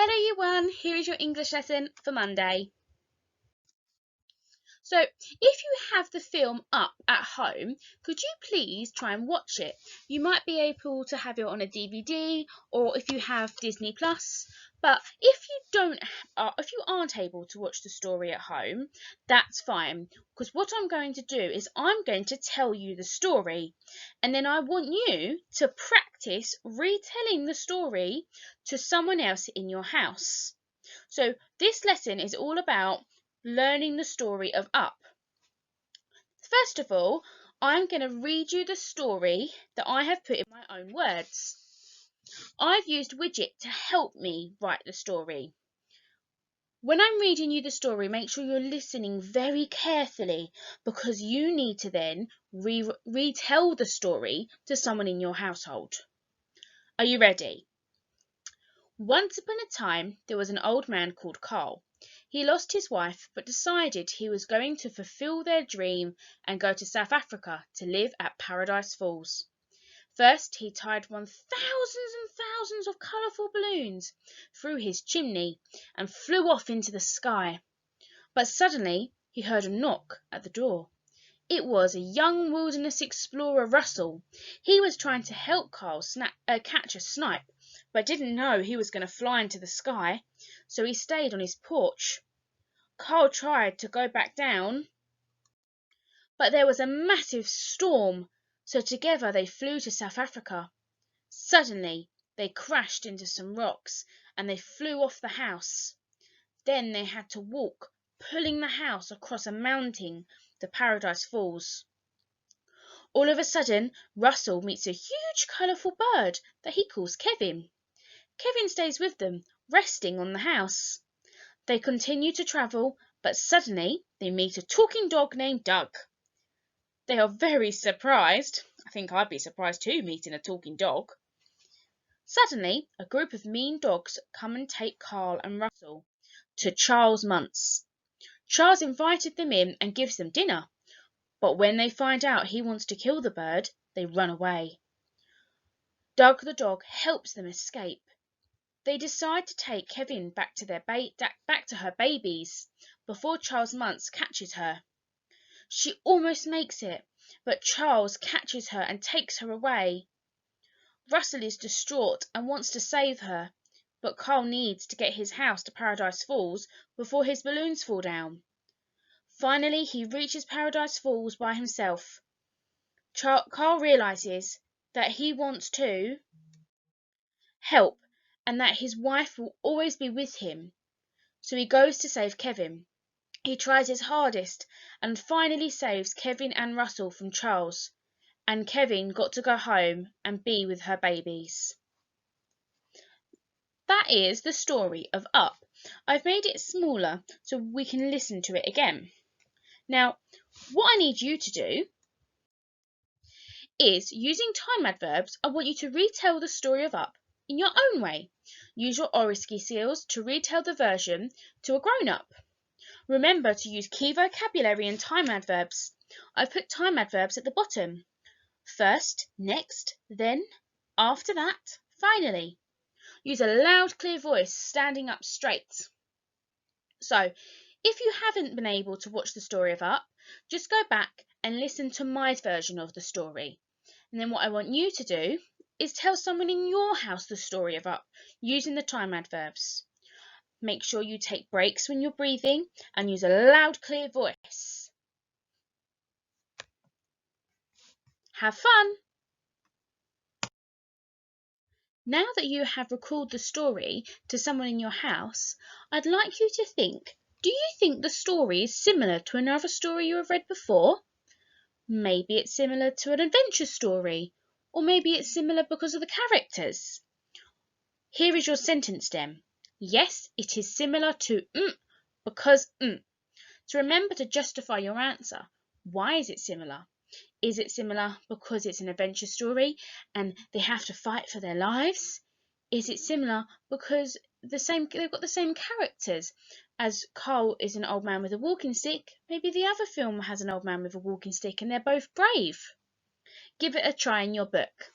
Hello Year 1, here is your English lesson for Monday. So, if you have the film up at home, could you please try and watch it? You might be able to have it on a DVD or if you have Disney Plus. But if you aren't able to watch the story at home, that's fine. Because what I'm going to do is I'm going to tell you the story, and then I want you to practice retelling the story to someone else in your house. So this lesson is all about learning the story of Up. First of all, I'm going to read you the story that I have put in my own words. I've used Widget to help me write the story. When I'm reading you the story, make sure you're listening very carefully because you need to then retell the story to someone in your household. Are you ready? Once upon a time, there was an old man called Carl. He lost his wife, but decided he was going to fulfill their dream and go to South Africa to live at Paradise Falls. First, he tied thousands and thousands of colourful balloons through his chimney and flew off into the sky. But suddenly, he heard a knock at the door. It was a young wilderness explorer, Russell. He was trying to help Carl catch a snipe, but didn't know he was going to fly into the sky, so he stayed on his porch. Carl tried to go back down, but there was a massive storm, so together they flew to South Africa. Suddenly, they crashed into some rocks, and they flew off the house. Then they had to walk, pulling the house across a mountain to Paradise Falls. All of a sudden, Russell meets a huge colourful bird that he calls Kevin. Kevin stays with them, resting on the house. They continue to travel, but suddenly they meet a talking dog named Doug. They are very surprised. I think I'd be surprised too, meeting a talking dog. Suddenly, a group of mean dogs come and take Carl and Russell to Charles Muntz. Charles invited them in and gives them dinner, but when they find out he wants to kill the bird, they run away. Doug the dog helps them escape. They decide to take Kevin back to her babies before Charles Muntz catches her. She almost makes it, but Charles catches her and takes her away. Russell is distraught and wants to save her, but Carl needs to get his house to Paradise Falls before his balloons fall down. Finally, he reaches Paradise Falls by himself. Carl realizes that he wants to help and that his wife will always be with him, so he goes to save Kevin. He tries his hardest and finally saves Kevin and Russell from Charles, and Kevin got to go home and be with her babies. That is the story of Up. I've made it smaller so we can listen to it again. Now, what I need you to do is, using time adverbs, I want you to retell the story of Up in your own way. Use your Orosky skills to retell the version to a grown-up. Remember to use key vocabulary and time adverbs. I've put time adverbs at the bottom. First, next, then, after that, finally. Use a loud, clear voice, standing up straight. So, if you haven't been able to watch the story of Up, just go back and listen to my version of the story. And then what I want you to do is tell someone in your house the story of Up using the time adverbs. Make sure you take breaks when you're breathing and use a loud, clear voice. Have fun! Now that you have recalled the story to someone in your house, I'd like you to think, do you think the story is similar to another story you have read before? Maybe it's similar to an adventure story, or maybe it's similar because of the characters. Here is your sentence stem. Yes, it is similar to because So remember to justify your answer. Why is it similar? Is it similar because it's an adventure story and they have to fight for their lives? Is it similar because they've got the same characters? As Carl is an old man with a walking stick, maybe the other film has an old man with a walking stick and they're both brave. Give it a try in your book.